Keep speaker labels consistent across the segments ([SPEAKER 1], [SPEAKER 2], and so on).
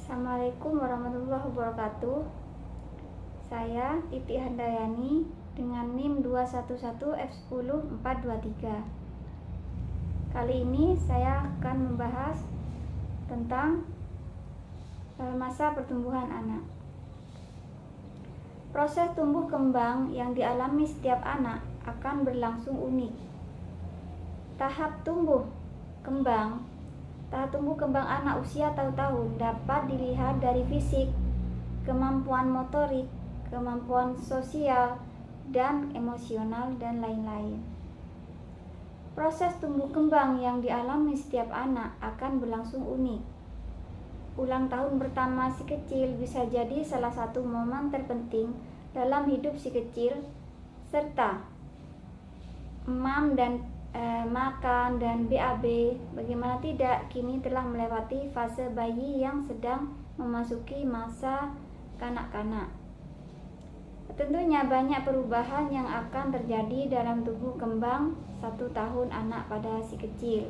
[SPEAKER 1] Assalamualaikum warahmatullahi wabarakatuh. Saya Titi Handayani dengan NIM 211F10423. Kali ini saya akan membahas tentang masa pertumbuhan anak. Proses tumbuh kembang yang dialami setiap anak akan berlangsung unik. Tahap tumbuh kembang anak usia 1 tahun dapat dilihat dari fisik, kemampuan motorik, kemampuan sosial, dan emosional, dan lain-lain. Proses tumbuh kembang yang dialami setiap anak akan berlangsung unik. Ulang tahun pertama si kecil bisa jadi salah satu momen terpenting dalam hidup si kecil, serta makan dan BAB, bagaimana tidak, kini telah melewati fase bayi yang sedang memasuki masa kanak-kanak. Tentunya banyak perubahan yang akan terjadi dalam tubuh kembang 1 tahun anak pada si kecil.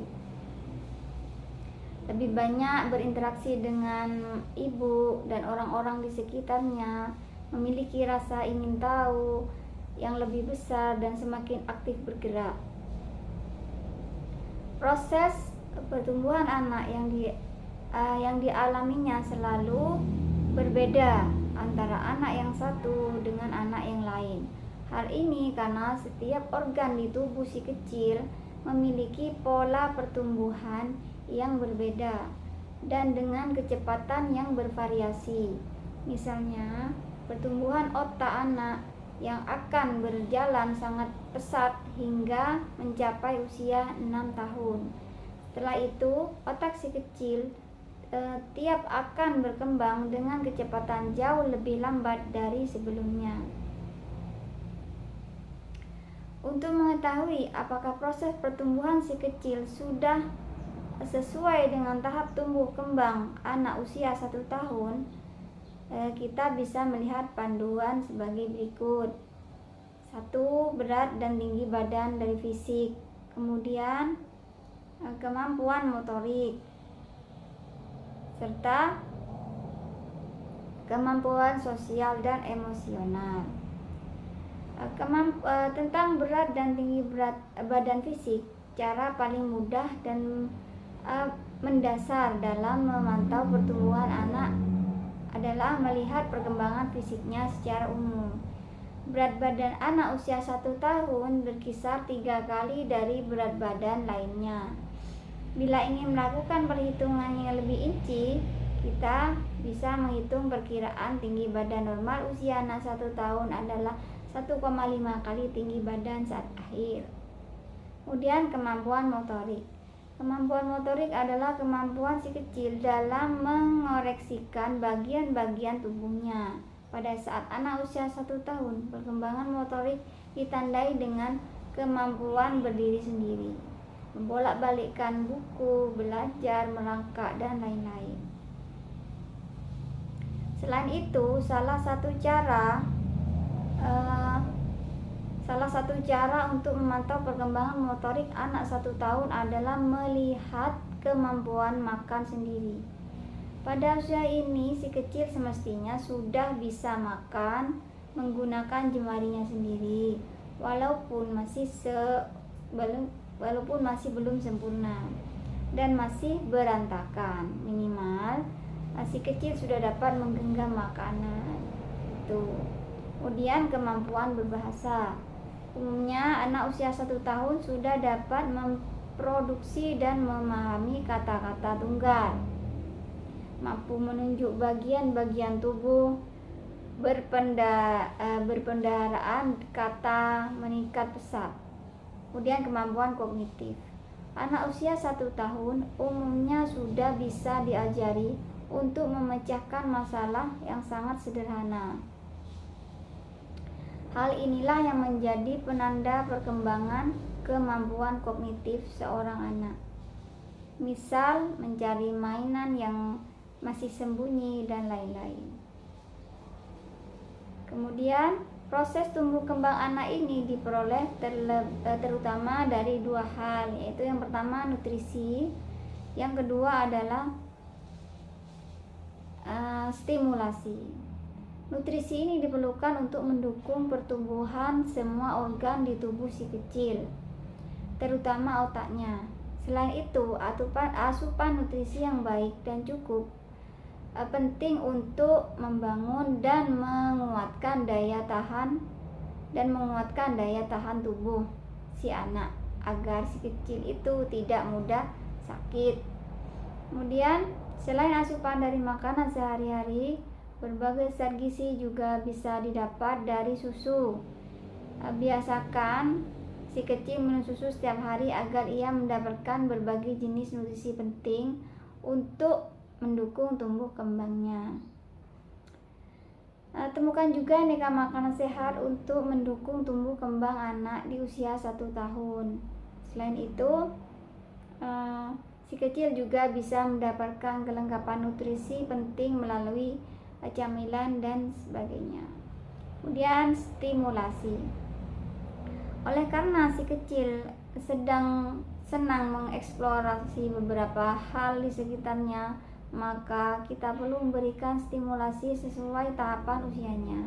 [SPEAKER 1] Lebih banyak berinteraksi dengan ibu dan orang-orang di sekitarnya, memiliki rasa ingin tahu yang lebih besar dan semakin aktif bergerak. Proses pertumbuhan anak yang dialaminya selalu berbeda antara anak yang satu dengan anak yang lain. Hal ini karena setiap organ di tubuh si kecil memiliki pola pertumbuhan yang berbeda dan dengan kecepatan yang bervariasi. Misalnya, pertumbuhan otak anak yang akan berjalan sangat pesat hingga mencapai usia 6 tahun. Setelah itu, otak si kecil tiap akan berkembang dengan kecepatan jauh lebih lambat dari sebelumnya. Untuk mengetahui apakah proses pertumbuhan si kecil sudah sesuai dengan tahap tumbuh kembang anak usia 1 tahun, kita bisa melihat panduan sebagai berikut. 1. Berat dan tinggi badan dari fisik. Kemudian kemampuan motorik, serta kemampuan sosial dan emosional. Tentang berat dan tinggi badan fisik, cara paling mudah dan mendasar dalam memantau pertumbuhan anak adalah melihat perkembangan fisiknya secara umum. Berat badan anak usia 1 tahun berkisar 3 kali dari berat badan lainnya. Bila ingin melakukan perhitungan yang lebih rinci, kita bisa menghitung perkiraan tinggi badan normal usia anak 1 tahun adalah 1,5 kali tinggi badan saat lahir. Kemudian kemampuan motorik. Kemampuan motorik adalah kemampuan si kecil dalam mengoreksikan bagian-bagian tubuhnya. Pada saat anak usia 1 tahun, perkembangan motorik ditandai dengan kemampuan berdiri sendiri, membolak-balikkan buku, belajar, melangkah, dan lain-lain. Selain itu, salah satu cara untuk memantau perkembangan motorik anak 1 tahun adalah melihat kemampuan makan sendiri. Pada usia ini, si kecil semestinya sudah bisa makan menggunakan jemarinya sendiri, walaupun masih belum sempurna dan masih berantakan. Minimal si kecil sudah dapat menggenggam makanan itu. Kemudian kemampuan berbahasa. Umumnya anak usia 1 tahun sudah dapat memproduksi dan memahami kata-kata tunggal, mampu menunjuk bagian-bagian tubuh, berpendaraan kata meningkat pesat. Kemudian kemampuan kognitif. Anak usia 1 tahun umumnya sudah bisa diajari untuk memecahkan masalah yang sangat sederhana. Hal inilah yang menjadi penanda perkembangan kemampuan kognitif seorang anak. Misal, mencari mainan yang masih sembunyi, dan lain-lain. Kemudian, proses tumbuh kembang anak ini diperoleh terutama dari 2 hal, yaitu yang pertama nutrisi, yang kedua adalah stimulasi. Nutrisi ini diperlukan untuk mendukung pertumbuhan semua organ di tubuh si kecil, terutama otaknya. Selain itu, asupan nutrisi yang baik dan cukup penting untuk membangun dan menguatkan daya tahan tubuh si anak agar si kecil itu tidak mudah sakit. Kemudian, selain asupan dari makanan sehari-hari, berbagai zat gizi juga bisa didapat dari susu. Biasakan si kecil minum susu setiap hari agar ia mendapatkan berbagai jenis nutrisi penting untuk mendukung tumbuh kembangnya. Temukan juga aneka makanan sehat untuk mendukung tumbuh kembang anak di usia 1 tahun. Selain itu, si kecil juga bisa mendapatkan kelengkapan nutrisi penting melalui camilan dan sebagainya. Kemudian stimulasi. Oleh karena si kecil sedang senang mengeksplorasi beberapa hal di sekitarnya, maka kita perlu memberikan stimulasi sesuai tahapan usianya.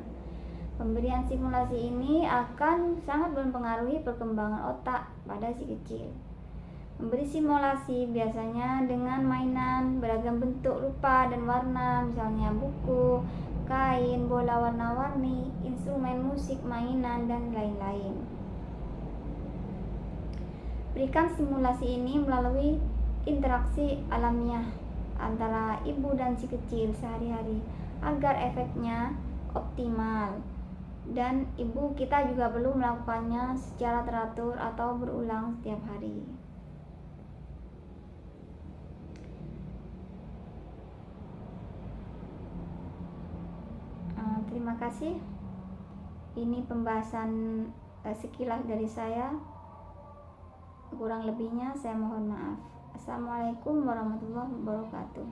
[SPEAKER 1] Pemberian stimulasi ini akan sangat mempengaruhi perkembangan otak pada si kecil. Memberi stimulasi biasanya dengan mainan beragam bentuk, rupa, dan warna, misalnya buku, kain, bola warna-warni, instrumen musik, mainan, dan lain-lain. Berikan stimulasi ini melalui interaksi alamiah antara ibu dan si kecil sehari-hari agar efeknya optimal. Dan ibu kita juga perlu melakukannya secara teratur atau berulang setiap hari. Terima kasih. Ini pembahasan sekilas dari saya. Kurang lebihnya saya mohon maaf. Assalamualaikum warahmatullahi wabarakatuh.